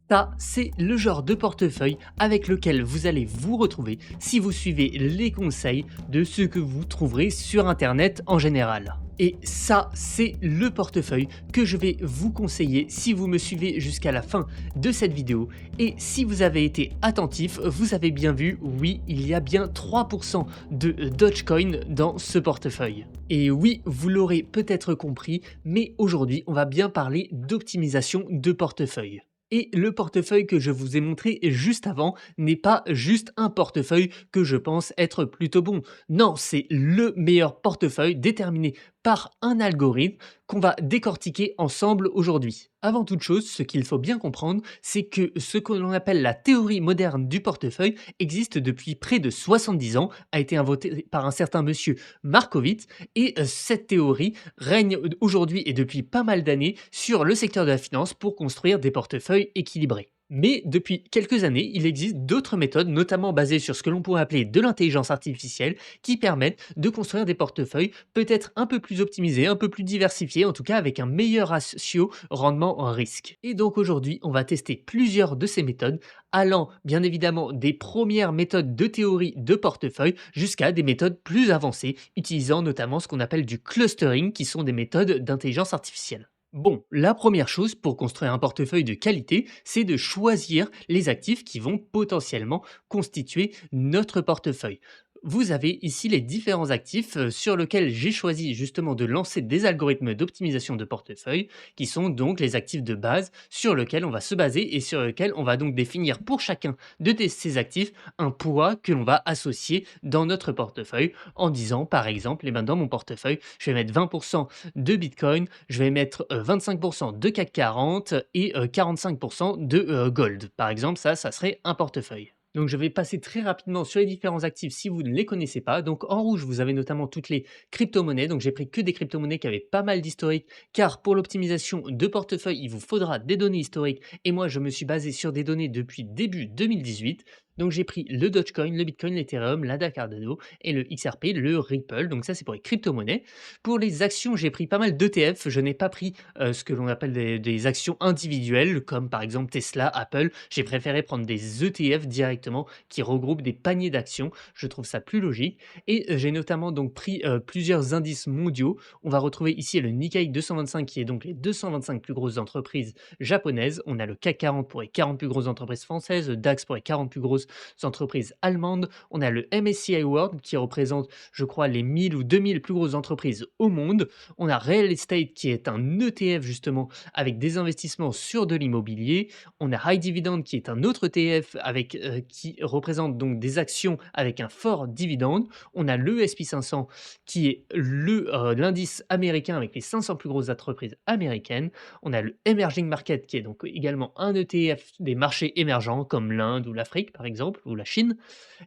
Ça, c'est le genre de portefeuille avec lequel vous allez vous retrouver si vous suivez les conseils de ce que vous trouverez sur Internet en général. Et ça, c'est le portefeuille que je vais vous conseiller si vous me suivez jusqu'à la fin de cette vidéo. Et si vous avez été attentif, vous avez bien vu, oui, il y a bien 3% de Dogecoin dans ce portefeuille. Et oui, vous l'aurez peut-être compris, mais aujourd'hui, on va bien parler d'optimisation de portefeuille. Et le portefeuille que je vous ai montré juste avant n'est pas juste un portefeuille que je pense être plutôt bon. Non, c'est le meilleur portefeuille déterminé par un algorithme qu'on va décortiquer ensemble aujourd'hui. Avant toute chose, ce qu'il faut bien comprendre, c'est que ce que l'on appelle la théorie moderne du portefeuille existe depuis près de 70 ans, a été inventée par un certain monsieur Markowitz, et cette théorie règne aujourd'hui et depuis pas mal d'années sur le secteur de la finance pour construire des portefeuilles équilibrés. Mais depuis quelques années, il existe d'autres méthodes, notamment basées sur ce que l'on pourrait appeler de l'intelligence artificielle, qui permettent de construire des portefeuilles peut-être un peu plus optimisés, un peu plus diversifiés, en tout cas avec un meilleur ratio rendement-risque. Et donc aujourd'hui, on va tester plusieurs de ces méthodes, allant bien évidemment des premières méthodes de théorie de portefeuille jusqu'à des méthodes plus avancées, utilisant notamment ce qu'on appelle du clustering, qui sont des méthodes d'intelligence artificielle. Bon, la première chose pour construire un portefeuille de qualité, c'est de choisir les actifs qui vont potentiellement constituer notre portefeuille. Vous avez ici les différents actifs sur lesquels j'ai choisi justement de lancer des algorithmes d'optimisation de portefeuille, qui sont donc les actifs de base sur lesquels on va se baser et sur lesquels on va donc définir pour chacun de ces actifs un poids que l'on va associer dans notre portefeuille en disant par exemple, eh ben, dans mon portefeuille, je vais mettre 20% de Bitcoin, je vais mettre 25% de CAC 40 et 45% de gold. Par exemple, ça serait un portefeuille. Donc je vais passer très rapidement sur les différents actifs si vous ne les connaissez pas. Donc en rouge, vous avez notamment toutes les crypto-monnaies. Donc j'ai pris que des crypto-monnaies qui avaient pas mal d'historique, car pour l'optimisation de portefeuille, il vous faudra des données historiques. Et moi, je me suis basé sur des données depuis début 2018. Donc j'ai pris le Dogecoin, le Bitcoin, l'Ethereum, la Cardano et le XRP, le Ripple. Donc ça, c'est pour les crypto-monnaies. Pour les actions, j'ai pris pas mal d'ETF. Je n'ai pas pris ce que l'on appelle des actions individuelles, comme par exemple Tesla, Apple. J'ai préféré prendre des ETF directement qui regroupent des paniers d'actions. Je trouve ça plus logique. Et j'ai notamment donc pris plusieurs indices mondiaux. On va retrouver ici le Nikkei 225, qui est donc les 225 plus grosses entreprises japonaises. On a le CAC 40 pour les 40 plus grosses entreprises françaises, le DAX pour les 40 plus grosses entreprises allemandes. On a le MSCI World qui représente, je crois, les 1000 ou 2000 plus grosses entreprises au monde. On a Real Estate qui est un ETF justement avec des investissements sur de l'immobilier. On a High Dividend qui est un autre ETF avec, qui représente donc des actions avec un fort dividende. On a le SP 500 qui est l'indice américain avec les 500 plus grosses entreprises américaines. On a le Emerging Market qui est donc également un ETF des marchés émergents comme l'Inde ou l'Afrique par exemple, ou la Chine.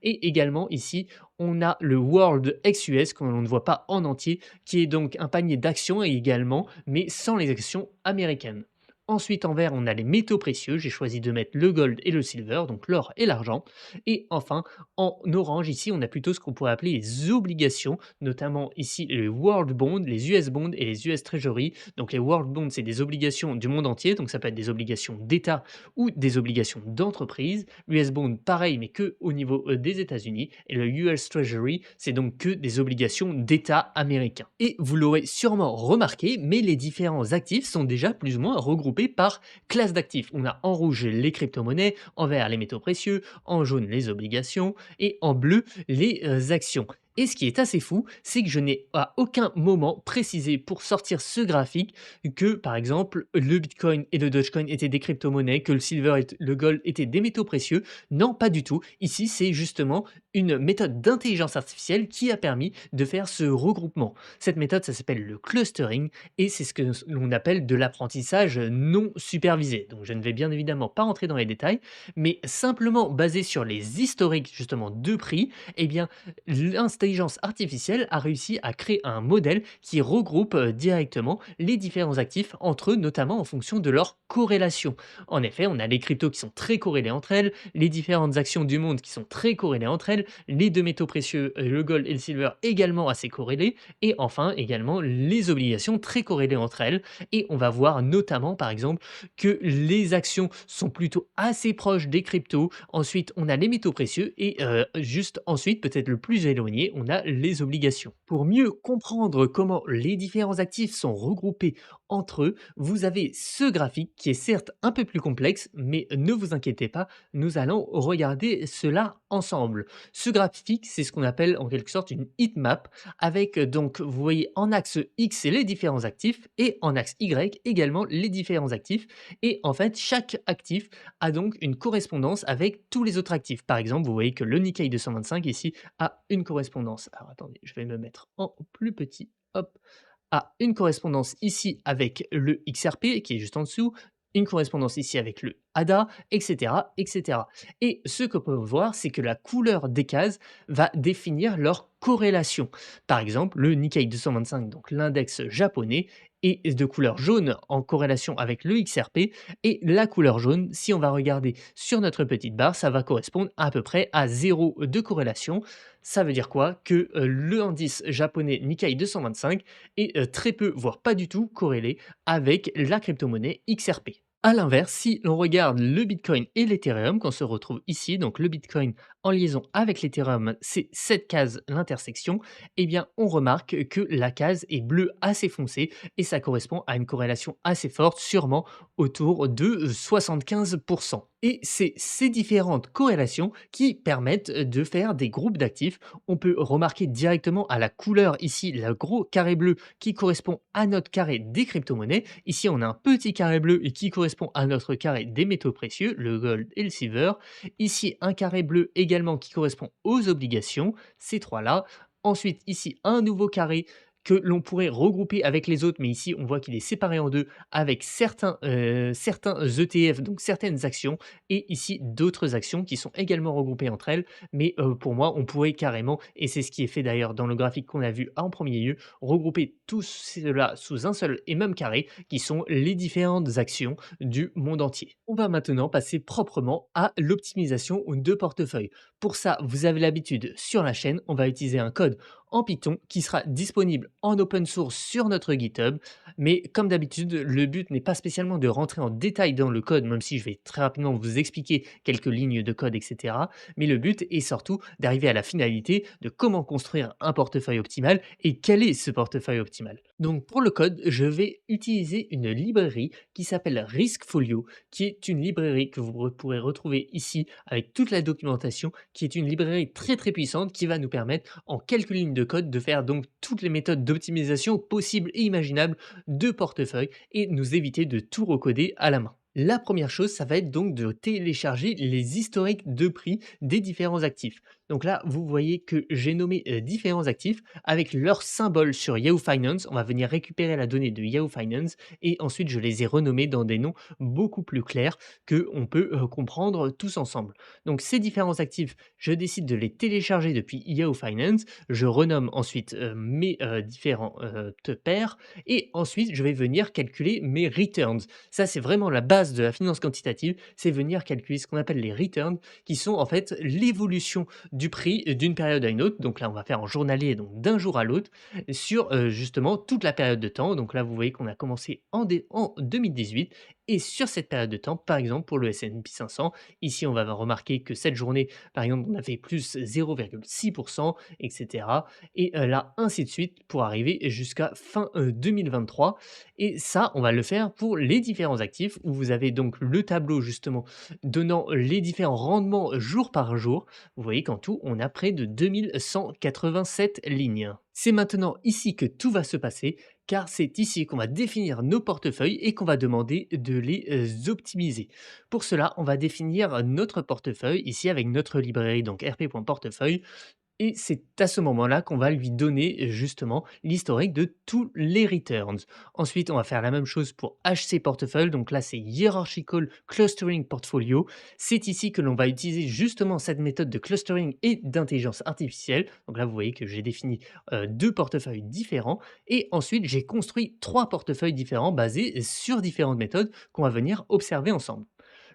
Et également ici, on a le World ex-US que l'on ne voit pas en entier, qui est donc un panier d'actions également, mais sans les actions américaines. Ensuite, en vert, on a les métaux précieux. J'ai choisi de mettre le gold et le silver, donc l'or et l'argent. Et enfin, en orange, ici, on a plutôt ce qu'on pourrait appeler les obligations, notamment ici les World Bonds, les US Bonds et les US Treasury. Donc les World Bonds, c'est des obligations du monde entier, donc ça peut être des obligations d'État ou des obligations d'entreprise. L'US Bond, pareil, mais que au niveau des États-Unis. Et le US Treasury, c'est donc que des obligations d'État américains. Et vous l'aurez sûrement remarqué, mais les différents actifs sont déjà plus ou moins regroupés par classe d'actifs. On a en rouge les crypto-monnaies, en vert les métaux précieux, en jaune les obligations et en bleu les actions. Et ce qui est assez fou, c'est que je n'ai à aucun moment précisé pour sortir ce graphique que, par exemple, le Bitcoin et le Dogecoin étaient des crypto-monnaies, que le silver et le gold étaient des métaux précieux. Non, pas du tout. Ici, c'est justement une méthode d'intelligence artificielle qui a permis de faire ce regroupement. Cette méthode, ça s'appelle le clustering et c'est ce que l'on appelle de l'apprentissage non supervisé. Donc, je ne vais bien évidemment pas rentrer dans les détails, mais simplement basé sur les historiques justement de prix, eh bien, l'intelligence artificielle a réussi à créer un modèle qui regroupe directement les différents actifs entre eux, notamment en fonction de leur corrélation. En effet, on a les cryptos qui sont très corrélés entre elles, les différentes actions du monde qui sont très corrélées entre elles, elles, les 2 métaux précieux, le gold et le silver également assez corrélés et enfin également les obligations très corrélées entre elles et on va voir notamment par exemple que les actions sont plutôt assez proches des cryptos. Ensuite, on a les métaux précieux et juste ensuite, peut-être le plus éloigné, on a les obligations. Pour mieux comprendre comment les différents actifs sont regroupés entre eux, vous avez ce graphique qui est certes un peu plus complexe, mais ne vous inquiétez pas, nous allons regarder cela ensemble. Ce graphique, c'est ce qu'on appelle en quelque sorte une heat map avec donc vous voyez en axe X les différents actifs et en axe Y également les différents actifs et en fait chaque actif a donc une correspondance avec tous les autres actifs. Par exemple, vous voyez que le Nikkei 225 ici a une correspondance. Alors attendez, je vais me mettre en plus petit. Hop, a une correspondance ici avec le XRP qui est juste en dessous, une correspondance ici avec le ADA, etc., etc. Et ce que peut voir, c'est que la couleur des cases va définir leur corrélation. Par exemple, le Nikkei 225, donc l'index japonais, est de couleur jaune en corrélation avec le XRP et la couleur jaune, si on va regarder sur notre petite barre, ça va correspondre à peu près à 0 de corrélation. Ça veut dire quoi? Que le indice japonais Nikkei 225 est très peu, voire pas du tout corrélé avec la crypto-monnaie XRP. À l'inverse, si l'on regarde le Bitcoin et l'Ethereum, qu'on se retrouve ici, donc le Bitcoin en liaison avec l'Ethereum, c'est cette case, l'intersection, eh bien on remarque que la case est bleue assez foncée et ça correspond à une corrélation assez forte, sûrement autour de 75%. Et c'est ces différentes corrélations qui permettent de faire des groupes d'actifs. On peut remarquer directement à la couleur ici, le gros carré bleu qui correspond à notre carré des crypto-monnaies. Ici, on a un petit carré bleu et qui correspond à notre carré des métaux précieux, le gold et le silver. Ici, un carré bleu également qui correspond aux obligations, ces trois-là. Ensuite, ici, un nouveau carré que l'on pourrait regrouper avec les autres, mais ici on voit qu'il est séparé en deux avec certains ETF, donc certaines actions, et ici d'autres actions qui sont également regroupées entre elles, mais pour moi on pourrait carrément, et c'est ce qui est fait d'ailleurs dans le graphique qu'on a vu en premier lieu, regrouper tout cela sous un seul et même carré, qui sont les différentes actions du monde entier. On va maintenant passer proprement à l'optimisation de portefeuille. Pour ça, vous avez l'habitude sur la chaîne, on va utiliser un code en Python qui sera disponible en open source sur notre GitHub. Mais comme d'habitude, le but n'est pas spécialement de rentrer en détail dans le code, même si je vais très rapidement vous expliquer quelques lignes de code, etc. Mais le but est surtout d'arriver à la finalité de comment construire un portefeuille optimal et quel est ce portefeuille optimal. Donc pour le code, je vais utiliser une librairie qui s'appelle Riskfolio, qui est une librairie que vous pourrez retrouver ici avec toute la documentation, qui est une librairie très très puissante qui va nous permettre en quelques lignes de code de faire donc toutes les méthodes d'optimisation possibles et imaginables de portefeuille et nous éviter de tout recoder à la main. La première chose, ça va être donc de télécharger les historiques de prix des différents actifs. Donc là, vous voyez que j'ai nommé différents actifs avec leur symbole sur Yahoo Finance. On va venir récupérer la donnée de Yahoo Finance et ensuite je les ai renommés dans des noms beaucoup plus clairs que on peut comprendre tous ensemble. Donc ces différents actifs, je décide de les télécharger depuis Yahoo Finance. Je renomme ensuite mes différents paires et ensuite je vais venir calculer mes returns. Ça, c'est vraiment la base de la finance quantitative, c'est venir calculer ce qu'on appelle les returns, qui sont en fait l'évolution du prix d'une période à une autre. Donc là, on va faire en journalier, donc d'un jour à l'autre, sur justement toute la période de temps. Donc là, vous voyez qu'on a commencé en 2018. Et sur cette période de temps, par exemple pour le S&P 500, ici on va remarquer que cette journée, par exemple, on a fait plus 0,6%, etc. Et là, ainsi de suite, pour arriver jusqu'à fin 2023. Et ça, on va le faire pour les différents actifs où vous avez donc le tableau justement donnant les différents rendements jour par jour. Vous voyez qu'en tout, on a près de 2187 lignes. C'est maintenant ici que tout va se passer car c'est ici qu'on va définir nos portefeuilles et qu'on va demander de les optimiser. Pour cela, on va définir notre portefeuille ici avec notre librairie, donc rp.portefeuille. Et c'est à ce moment-là qu'on va lui donner justement l'historique de tous les returns. Ensuite, on va faire la même chose pour HC Portfolio. Donc là, c'est Hierarchical Clustering Portfolio. C'est ici que l'on va utiliser justement cette méthode de clustering et d'intelligence artificielle. Donc là, vous voyez que j'ai défini deux portefeuilles différents. Et ensuite, j'ai construit trois portefeuilles différents basés sur différentes méthodes qu'on va venir observer ensemble.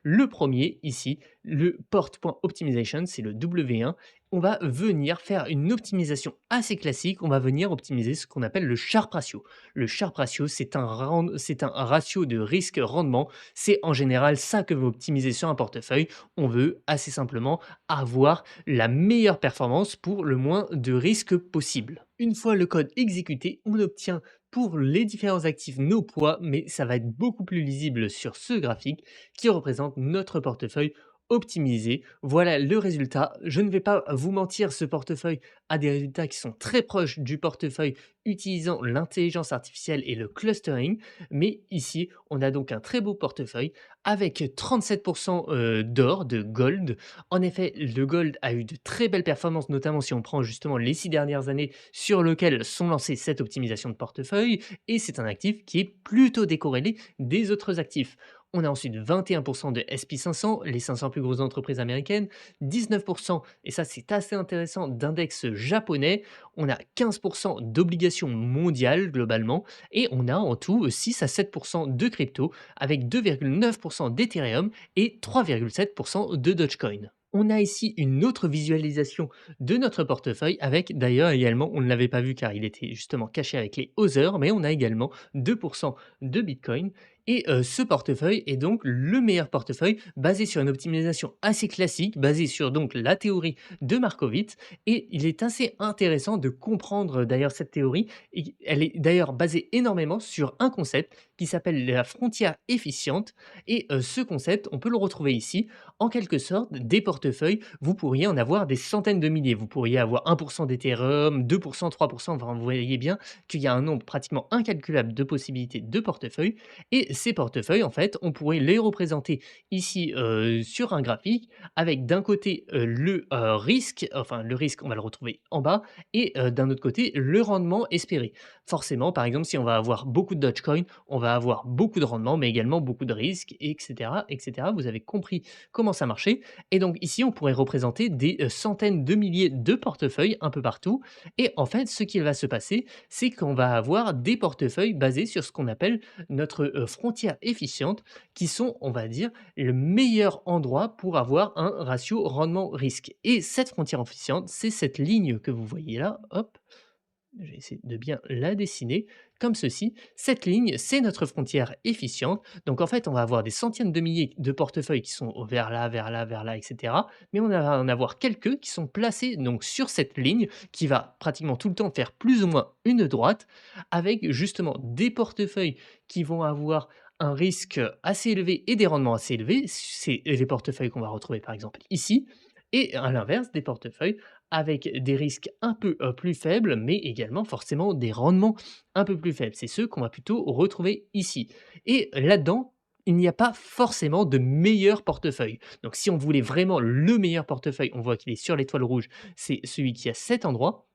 Le premier ici, le port.optimization, c'est le W1. On va venir faire une optimisation assez classique. On va venir optimiser ce qu'on appelle le Sharpe ratio. Le Sharpe ratio, c'est un ratio de risque-rendement. C'est en général ça que vous optimisez sur un portefeuille. On veut assez simplement avoir la meilleure performance pour le moins de risques possible. Une fois le code exécuté, on obtient pour les différents actifs nos poids, mais ça va être beaucoup plus lisible sur ce graphique qui représente notre portefeuille optimisé. Voilà le résultat. Je ne vais pas vous mentir, ce portefeuille a des résultats qui sont très proches du portefeuille utilisant l'intelligence artificielle et le clustering, mais ici, on a donc un très beau portefeuille avec 37% d'or, de gold. En effet, le gold a eu de très belles performances, notamment si on prend justement les 6 dernières années sur lesquelles sont lancées cette optimisation de portefeuille, et c'est un actif qui est plutôt décorrélé des autres actifs. On a ensuite 21% de SP500, les 500 plus grosses entreprises américaines, 19%, et ça c'est assez intéressant, d'index japonais, on a 15% d'obligations mondiales globalement, et on a en tout 6 à 7% de crypto, avec 2,9% d'Ethereum et 3,7% de Dogecoin. On a ici une autre visualisation de notre portefeuille avec d'ailleurs également, on ne l'avait pas vu car il était justement caché avec les Other, mais on a également 2% de Bitcoin. Et ce portefeuille est donc le meilleur portefeuille basé sur une optimisation assez classique, basée sur donc la théorie de Markowitz. Et il est assez intéressant de comprendre d'ailleurs cette théorie. Et elle est d'ailleurs basée énormément sur un concept qui s'appelle la frontière efficiente. Et ce concept, on peut le retrouver ici. En quelque sorte, des portefeuilles, vous pourriez en avoir des centaines de milliers. Vous pourriez avoir 1% d'Ethereum, 2%, 3%. Enfin, vous voyez bien qu'il y a un nombre pratiquement incalculable de possibilités de portefeuilles. Et ces portefeuilles, en fait, on pourrait les représenter ici sur un graphique avec d'un côté le risque, enfin le risque, on va le retrouver en bas, et d'un autre côté, le rendement espéré. Forcément, par exemple, si on va avoir beaucoup de Dogecoin, on va avoir beaucoup de rendement, mais également beaucoup de risques, etc., etc. Vous avez compris comment ça marchait. Et donc ici, on pourrait représenter des centaines de milliers de portefeuilles un peu partout. Et en fait, ce qui va se passer, c'est qu'on va avoir des portefeuilles basés sur ce qu'on appelle notre frontière efficiente, qui sont, on va dire, le meilleur endroit pour avoir un ratio rendement-risque. Et cette frontière efficiente, c'est cette ligne que vous voyez là, hop, je vais essayer de bien la dessiner comme ceci. Cette ligne, c'est notre frontière efficiente. Donc en fait, on va avoir des centaines de milliers de portefeuilles qui sont vers là, vers là, vers là, etc. Mais on va en avoir quelques qui sont placés donc sur cette ligne qui va pratiquement tout le temps faire plus ou moins une droite avec justement des portefeuilles qui vont avoir un risque assez élevé et des rendements assez élevés. C'est les portefeuilles qu'on va retrouver par exemple ici. Et à l'inverse, des portefeuilles avec des risques un peu plus faibles, mais également forcément des rendements un peu plus faibles. C'est ceux qu'on va plutôt retrouver ici. Et là-dedans, il n'y a pas forcément de meilleur portefeuille. Donc si on voulait vraiment le meilleur portefeuille, on voit qu'il est sur l'étoile rouge, c'est celui qui est à cet endroit.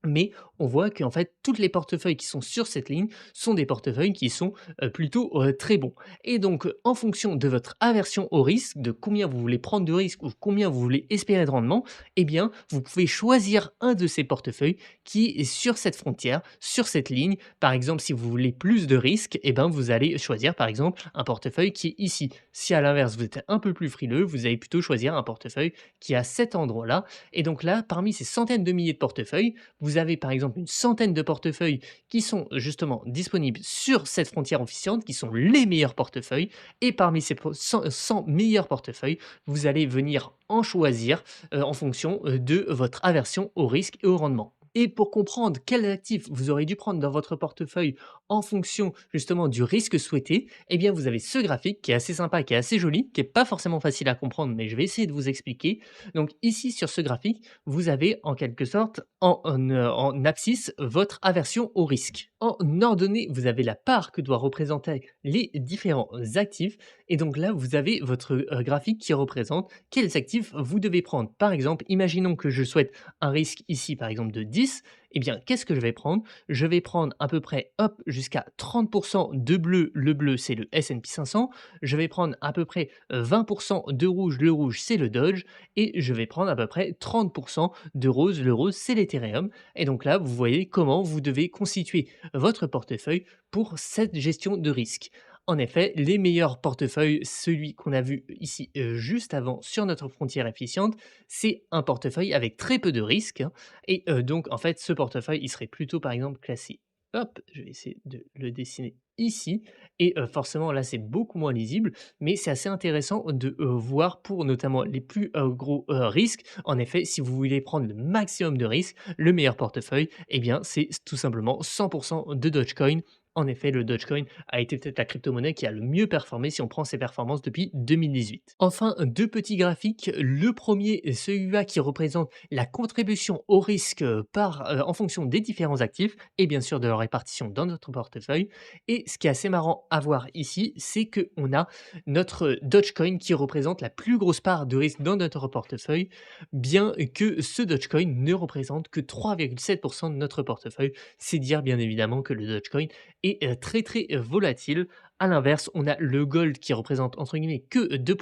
Mais on voit qu'en fait, toutes les portefeuilles qui sont sur cette ligne sont des portefeuilles qui sont plutôt très bons. Et donc, en fonction de votre aversion au risque, de combien vous voulez prendre de risque ou combien vous voulez espérer de rendement, eh bien, vous pouvez choisir un de ces portefeuilles qui est sur cette frontière, sur cette ligne. Par exemple, si vous voulez plus de risques, eh ben, vous allez choisir par exemple un portefeuille qui est ici. Si à l'inverse, vous êtes un peu plus frileux, vous allez plutôt choisir un portefeuille qui est à cet endroit-là. Et donc là, parmi ces centaines de milliers de portefeuilles, vous avez par exemple une centaine de portefeuilles qui sont justement disponibles sur cette frontière efficiente, qui sont les meilleurs portefeuilles. Et parmi ces 100 meilleurs portefeuilles, vous allez venir en choisir en fonction de votre aversion au risque et au rendement. Et pour comprendre quels actifs vous aurez dû prendre dans votre portefeuille en fonction justement du risque souhaité, eh bien vous avez ce graphique qui est assez sympa, qui est assez joli, qui n'est pas forcément facile à comprendre, mais je vais essayer de vous expliquer. Donc ici sur ce graphique, vous avez en quelque sorte en abscisse votre aversion au risque. En ordonnée, vous avez la part que doit représenter les différents actifs. Et donc là, vous avez votre graphique qui représente quels actifs vous devez prendre. Par exemple, imaginons que je souhaite un risque ici, par exemple, de 10. Eh bien, qu'est-ce que je vais prendre? Je vais prendre à peu près, hop, jusqu'à 30% de bleu. Le bleu, c'est le S&P 500. Je vais prendre à peu près 20% de rouge. Le rouge, c'est le Dodge. Et je vais prendre à peu près 30% de rose. Le rose, c'est l'Ethereum. Et donc là, vous voyez comment vous devez constituer votre portefeuille pour cette gestion de risque. En effet, les meilleurs portefeuilles, celui qu'on a vu ici juste avant sur notre frontière efficiente, c'est un portefeuille avec très peu de risques, hein, et donc en fait, ce portefeuille, il serait plutôt par exemple classé, hop, je vais essayer de le dessiner ici et forcément là, c'est beaucoup moins lisible, mais c'est assez intéressant de, voir pour notamment les plus, gros, risques. En effet, si vous voulez prendre le maximum de risques, le meilleur portefeuille, eh bien, c'est tout simplement 100 de Dogecoin. En effet, le Dogecoin a été peut-être la crypto-monnaie qui a le mieux performé si on prend ses performances depuis 2018. Enfin, 2 petits graphiques. Le premier, celui-là qui représente la contribution au risque, en fonction des différents actifs et bien sûr de leur répartition dans notre portefeuille. Et ce qui est assez marrant à voir ici, c'est qu'on a notre Dogecoin qui représente la plus grosse part de risque dans notre portefeuille, bien que ce Dogecoin ne représente que 3,7 de notre portefeuille. C'est dire bien évidemment que le Dogecoin est, très, très, volatile. À l'inverse, on a le gold qui représente entre guillemets que 2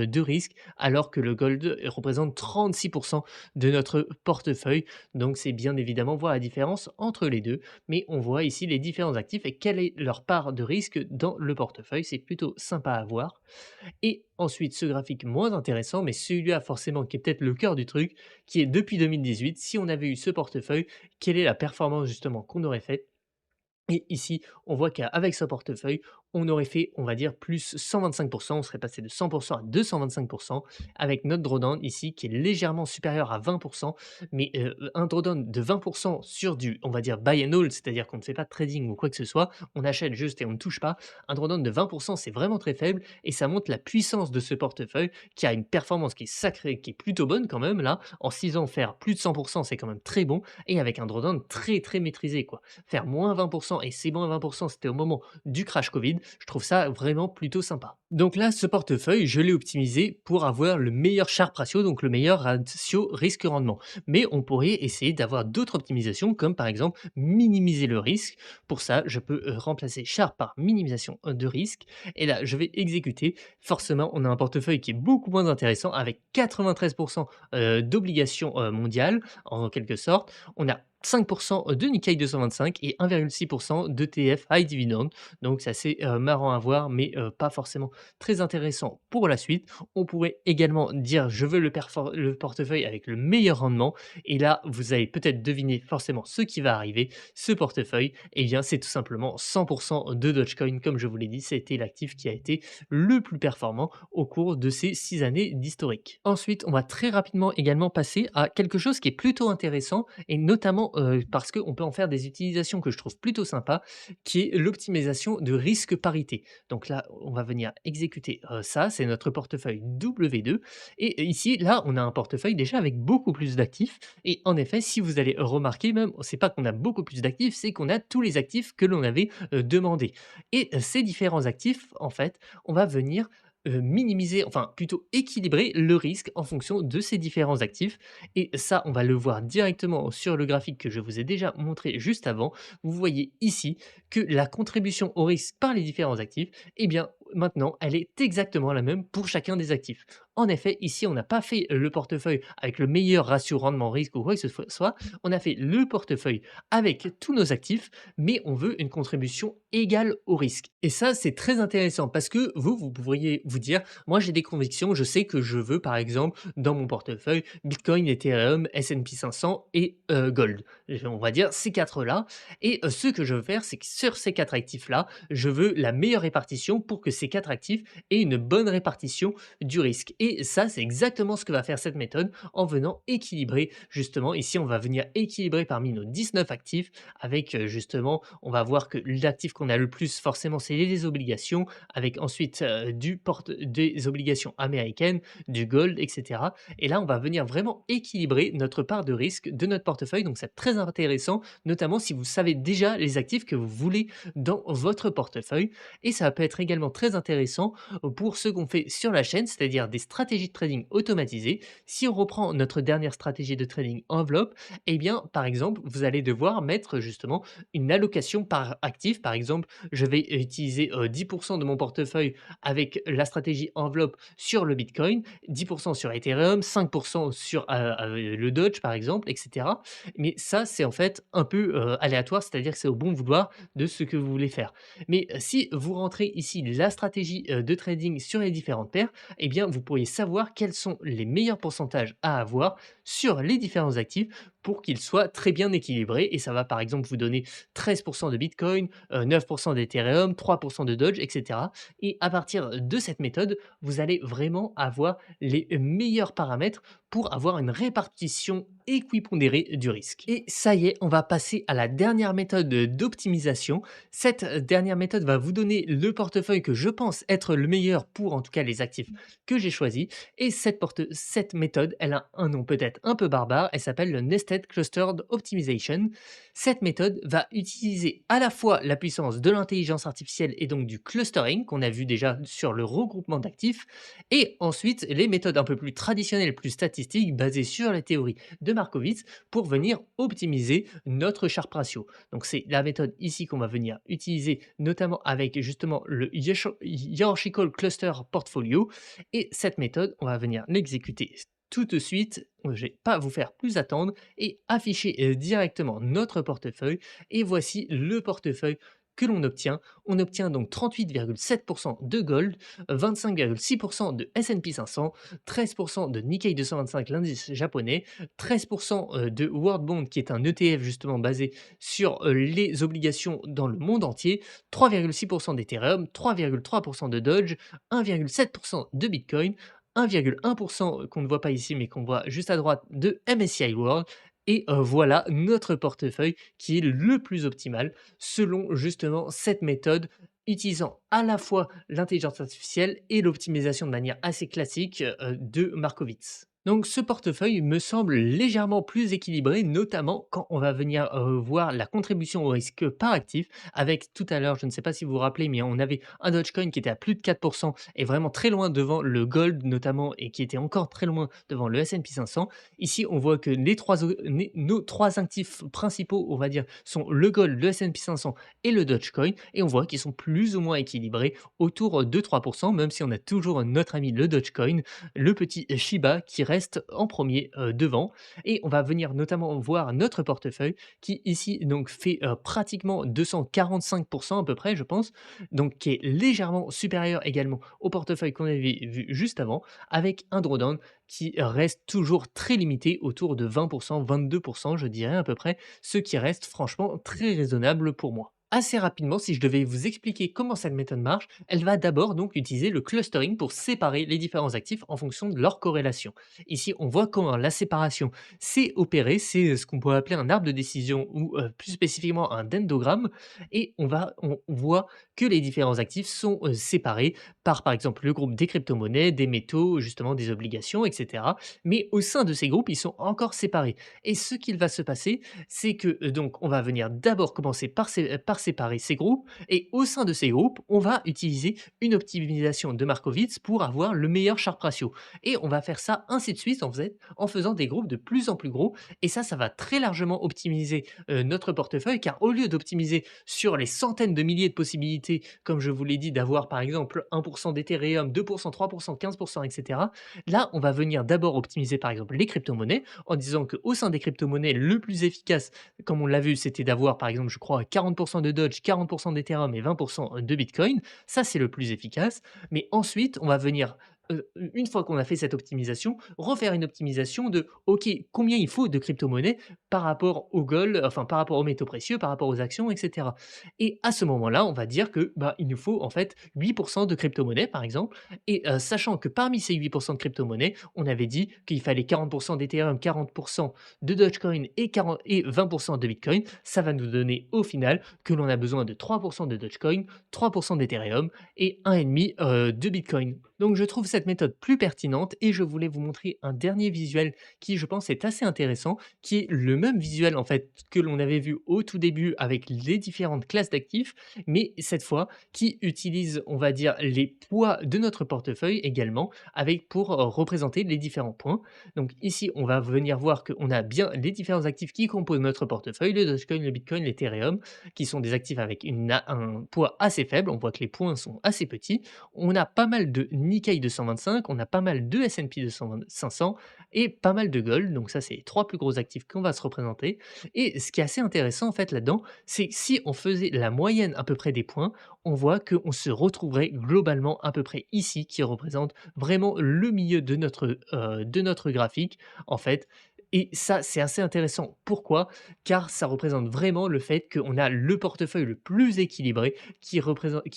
de risque, alors que le gold représente 36 de notre portefeuille. Donc c'est bien évidemment voir la différence entre les 2, mais on voit ici les différents actifs et quelle est leur part de risque dans le portefeuille. C'est plutôt sympa à voir. Et ensuite, ce graphique moins intéressant, mais celui-là forcément qui est peut-être le cœur du truc, qui est depuis 2018, si on avait eu ce portefeuille, quelle est la performance justement qu'on aurait faite? Et ici, on voit qu'avec ce portefeuille, on aurait fait, on va dire, plus 125, on serait passé de 100 à 225 avec notre drawdown ici qui est légèrement supérieur à 20, mais un drawdown de 20 sur du, on va dire, buy and hold, c'est-à-dire qu'on ne fait pas de trading ou quoi que ce soit, on achète juste et on ne touche pas. Un drawdown de 20, c'est vraiment très faible et ça montre la puissance de ce portefeuille qui a une performance qui est sacrée, qui est plutôt bonne quand même là. En 6 ans, faire plus de 100, c'est quand même très bon et avec un drawdown très très maîtrisé quoi. Faire moins 20 et c'est moins 20 c'était au moment du crash Covid. Je trouve ça vraiment plutôt sympa. Donc là, ce portefeuille, je l'ai optimisé pour avoir le meilleur Sharpe ratio, donc le meilleur ratio risque-rendement. Mais on pourrait essayer d'avoir d'autres optimisations, comme par exemple minimiser le risque. Pour ça, je peux remplacer Sharpe par minimisation de risque. Et là, je vais exécuter. Forcément, on a un portefeuille qui est beaucoup moins intéressant avec 93% d'obligations mondiales, en quelque sorte. On a 5 de Nikkei 225 et 1,6 d'ETF high dividend. Donc c'est assez, marrant à voir, mais pas forcément très intéressant pour la suite. On pourrait également dire: «Je veux le portefeuille avec le meilleur rendement» et là, vous avez peut-être deviné forcément ce qui va arriver. Ce portefeuille, eh bien, c'est tout simplement 100 de Dogecoin. Comme je vous l'ai dit, c'était l'actif qui a été le plus performant au cours de ces 6 années d'historique. Ensuite, on va très rapidement également passer à quelque chose qui est plutôt intéressant et notamment, parce qu'on peut en faire des utilisations que je trouve plutôt sympas, qui est l'optimisation de risque parité. Donc là, on va venir exécuter, ça, c'est notre portefeuille W2 et ici, là, on a un portefeuille déjà avec beaucoup plus d'actifs et en effet, si vous allez remarquer même, c'est pas qu'on a beaucoup plus d'actifs, c'est qu'on a tous les actifs que l'on avait, demandés et ces différents actifs, en fait, on va venir, minimiser, enfin plutôt équilibrer le risque en fonction de ces différents actifs et ça, on va le voir directement sur le graphique que je vous ai déjà montré juste avant. Vous voyez ici que la contribution au risque par les différents actifs, eh bien, maintenant, elle est exactement la même pour chacun des actifs. En effet, ici, on n'a pas fait le portefeuille avec le meilleur ratio rendement-risque ou quoi que ce soit. On a fait le portefeuille avec tous nos actifs, mais on veut une contribution égale au risque. Et ça, c'est très intéressant parce que vous pourriez vous dire, moi j'ai des convictions, je sais que je veux par exemple dans mon portefeuille Bitcoin, Ethereum, S&P 500 et Gold. On va dire ces quatre-là. Et ce que je veux faire, c'est que sur ces quatre actifs-là, je veux la meilleure répartition pour que ces quatre actifs aient une bonne répartition du risque. Et ça, c'est exactement ce que va faire cette méthode en venant équilibrer justement. Ici, on va venir équilibrer parmi nos 19 actifs avec justement, on va voir que l'actif qu'on a le plus forcément, c'est les obligations, avec ensuite des obligations américaines, du gold, etc. Et là, on va venir vraiment équilibrer notre part de risque de notre portefeuille. Donc, c'est très intéressant, notamment si vous savez déjà les actifs que vous voulez dans votre portefeuille. Et ça peut être également très intéressant pour ce qu'on fait sur la chaîne, c'est-à-dire des stratégie de trading automatisée. Si on reprend notre dernière stratégie de trading enveloppe, eh bien, par exemple, vous allez devoir mettre justement une allocation par actif. Par exemple, je vais utiliser 10% de mon portefeuille avec la stratégie enveloppe sur le Bitcoin, 10% sur Ethereum, 5% sur le Doge, par exemple, etc. Mais ça, c'est en fait un peu aléatoire, c'est-à-dire que c'est au bon vouloir de ce que vous voulez faire. Mais si vous rentrez ici la stratégie de trading sur les différentes paires, eh bien, vous pourriez savoir quels sont les meilleurs pourcentages à avoir sur les différents actifs pour qu'ils soient très bien équilibrés. Et ça va par exemple vous donner 13% de Bitcoin, 9% d'Ethereum, 3% de Doge, etc. Et à partir de cette méthode, vous allez vraiment avoir les meilleurs paramètres pour avoir une répartition équipondérée du risque. Et ça y est, on va passer à la dernière méthode d'optimisation. Cette dernière méthode va vous donner le portefeuille que je pense être le meilleur pour en tout cas les actifs que j'ai choisis. Et cette méthode, elle a un nom peut-être un peu barbare, elle s'appelle le Nested Clustered Optimization. Cette méthode va utiliser à la fois la puissance de l'intelligence artificielle et donc du clustering qu'on a vu déjà sur le regroupement d'actifs, et ensuite les méthodes un peu plus traditionnelles, plus statistiques, basées sur la théorie de Markowitz pour venir optimiser notre Sharpe ratio. Donc c'est la méthode ici qu'on va venir utiliser notamment avec justement le Hierarchical Cluster Portfolio, et cette méthode, on va venir l'exécuter tout de suite. Je ne vais pas vous faire plus attendre et afficher directement notre portefeuille. Et voici le portefeuille que l'on obtient. On obtient donc 38,7% de gold, 25,6% de S&P 500, 13% de Nikkei 225, l'indice japonais, 13% de World Bond qui est un ETF justement basé sur les obligations dans le monde entier, 3,6% d'Ethereum, 3,3% de Doge, 1,7% de Bitcoin, 1,1% qu'on ne voit pas ici mais qu'on voit juste à droite de MSCI World. Et voilà notre portefeuille qui est le plus optimal selon justement cette méthode, utilisant à la fois l'intelligence artificielle et l'optimisation de manière assez classique de Markowitz. Donc ce portefeuille me semble légèrement plus équilibré, notamment quand on va venir voir la contribution au risque par actif. Avec tout à l'heure, je ne sais pas si vous vous rappelez, mais on avait un Dogecoin qui était à plus de 4% et vraiment très loin devant le Gold notamment, et qui était encore très loin devant le S&P 500. Ici, on voit que nos trois actifs principaux, on va dire, sont le Gold, le S&P 500 et le Dogecoin, et on voit qu'ils sont plus ou moins équilibrés autour de 3%, même si on a toujours notre ami le Dogecoin, le petit Shiba qui reste en premier devant. Et on va venir notamment voir notre portefeuille qui ici donc fait pratiquement 245% à peu près, je pense, donc qui est légèrement supérieur également au portefeuille qu'on avait vu juste avant, avec un drawdown qui reste toujours très limité autour de 20%, 22% je dirais à peu près, ce qui reste franchement très raisonnable pour moi. Assez rapidement, si je devais vous expliquer comment cette méthode marche, elle va d'abord donc utiliser le clustering pour séparer les différents actifs en fonction de leur corrélation. Ici, on voit comment la séparation s'est opérée, c'est ce qu'on peut appeler un arbre de décision ou plus spécifiquement un dendrogramme, et on voit que les différents actifs sont séparés par exemple le groupe des crypto-monnaies, des métaux, justement des obligations, etc. Mais au sein de ces groupes, ils sont encore séparés. Et ce qu'il va se passer, c'est que donc on va venir d'abord commencer par séparer ces groupes, et au sein de ces groupes, on va utiliser une optimisation de Markowitz pour avoir le meilleur Sharpe ratio, et on va faire ça ainsi de suite en faisant des groupes de plus en plus gros, et ça va très largement optimiser notre portefeuille, car au lieu d'optimiser sur les centaines de milliers de possibilités, comme je vous l'ai dit, d'avoir par exemple 1% d'Ethereum, 2%, 3%, 15%, etc., là on va venir d'abord optimiser par exemple les crypto-monnaies en disant qu'au sein des crypto-monnaies, le plus efficace, comme on l'a vu, c'était d'avoir par exemple, je crois, 40% de Doge, 40% d'Ethereum et 20% de Bitcoin. Ça, c'est le plus efficace. Mais ensuite, on va venir, une fois qu'on a fait cette optimisation, refaire une optimisation de OK, combien il faut de crypto-monnaies par rapport au gold, enfin par rapport aux métaux précieux, par rapport aux actions, etc. Et à ce moment-là, on va dire que bah, il nous faut en fait 8% de crypto-monnaies, par exemple. Et sachant que parmi ces 8% de crypto-monnaies, on avait dit qu'il fallait 40% d'Ethereum, 40% de Dogecoin et 20% de Bitcoin, ça va nous donner au final que l'on a besoin de 3% de Dogecoin, 3% d'Ethereum et 1,5 de Bitcoin. Donc je trouve cette méthode plus pertinente et je voulais vous montrer un dernier visuel qui je pense est assez intéressant, qui est le même visuel en fait que l'on avait vu au tout début avec les différentes classes d'actifs, mais cette fois qui utilise on va dire les poids de notre portefeuille également avec pour représenter les différents points. Donc ici on va venir voir qu'on a bien les différents actifs qui composent notre portefeuille, le Dogecoin, le Bitcoin, l'Ethereum, qui sont des actifs avec un poids assez faible, on voit que les points sont assez petits. On a pas mal de Nikkei 225, on a pas mal de S&P 220 500 et pas mal de gold, donc ça c'est les 3 plus gros actifs qu'on va se représenter et ce qui est assez intéressant en fait là-dedans, c'est que si on faisait la moyenne à peu près des points, on voit qu'on se retrouverait globalement à peu près ici, qui représente vraiment le milieu de notre graphique en fait et ça c'est assez intéressant. Pourquoi? Car ça représente vraiment le fait qu'on a le portefeuille le plus équilibré qui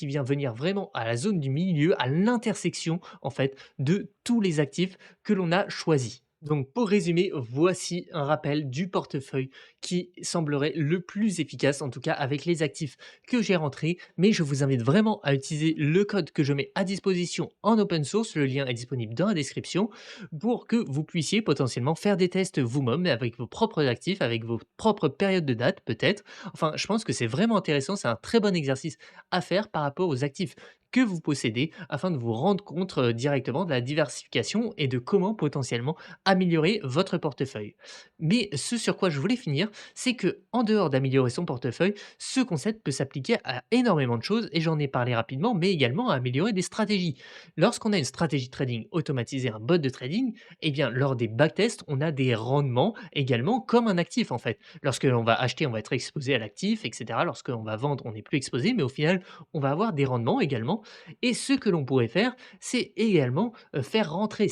vient venir vraiment à la zone du milieu, à l'intersection en fait de tous les actifs que l'on a choisis. Donc pour résumer, voici un rappel du portefeuille qui semblerait le plus efficace, en tout cas avec les actifs que j'ai rentrés, mais je vous invite vraiment à utiliser le code que je mets à disposition en open source, le lien est disponible dans la description, pour que vous puissiez potentiellement faire des tests vous-même avec vos propres actifs, avec vos propres périodes de date peut-être. Enfin, je pense que c'est vraiment intéressant, c'est un très bon exercice à faire par rapport aux actifs que vous possédez afin de vous rendre compte directement de la diversification et de comment potentiellement améliorer votre portefeuille. Mais ce sur quoi je voulais finir, c'est que en dehors d'améliorer son portefeuille, ce concept peut s'appliquer à énormément de choses et j'en ai parlé rapidement, mais également à améliorer des stratégies. Lorsqu'on a une stratégie de trading automatisée, un bot de trading, eh bien lors des backtests, on a des rendements également comme un actif en fait. Lorsque l'on va acheter, on va être exposé à l'actif, etc. Lorsque l'on va vendre, on n'est plus exposé, mais au final, on va avoir des rendements également. Et ce que l'on pourrait faire, c'est également faire rentrer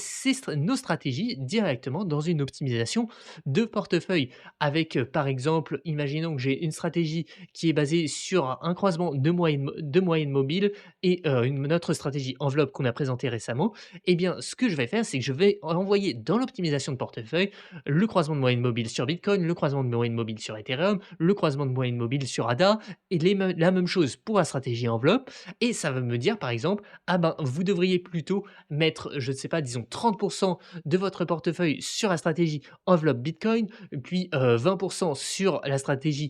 nos stratégies directement dans une optimisation de portefeuille. Avec, par exemple, imaginons que j'ai une stratégie qui est basée sur un croisement de moyenne mobile et une autre stratégie enveloppe qu'on a présentée récemment. Eh bien, ce que je vais faire, c'est que je vais envoyer dans l'optimisation de portefeuille le croisement de moyenne mobile sur Bitcoin, le croisement de moyenne mobile sur Ethereum, le croisement de moyenne mobile sur ADA et la même chose pour la stratégie enveloppe. Et ça va me dire, par exemple, ah ben, vous devriez plutôt mettre, je ne sais pas, disons 30% de votre portefeuille sur la stratégie enveloppe Bitcoin, puis 20% sur la stratégie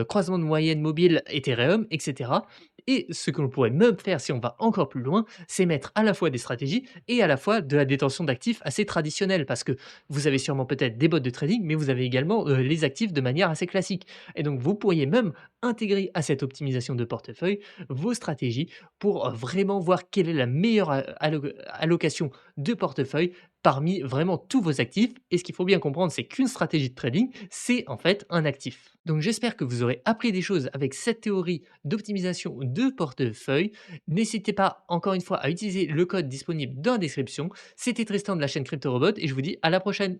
croisement de moyenne mobile Ethereum, etc. Et ce que l'on pourrait même faire si on va encore plus loin, c'est mettre à la fois des stratégies et à la fois de la détention d'actifs assez traditionnelle. Parce que vous avez sûrement peut-être des bots de trading, mais vous avez également les actifs de manière assez classique. Et donc vous pourriez même intégrer à cette optimisation de portefeuille vos stratégies pour vraiment voir quelle est la meilleure allocation de portefeuille parmi vraiment tous vos actifs. Et ce qu'il faut bien comprendre, c'est qu'une stratégie de trading, c'est en fait un actif. Donc j'espère que vous aurez appris des choses avec cette théorie d'optimisation de portefeuille. N'hésitez pas encore une fois à utiliser le code disponible dans la description. C'était Tristan de la chaîne Crypto Robot et je vous dis à la prochaine.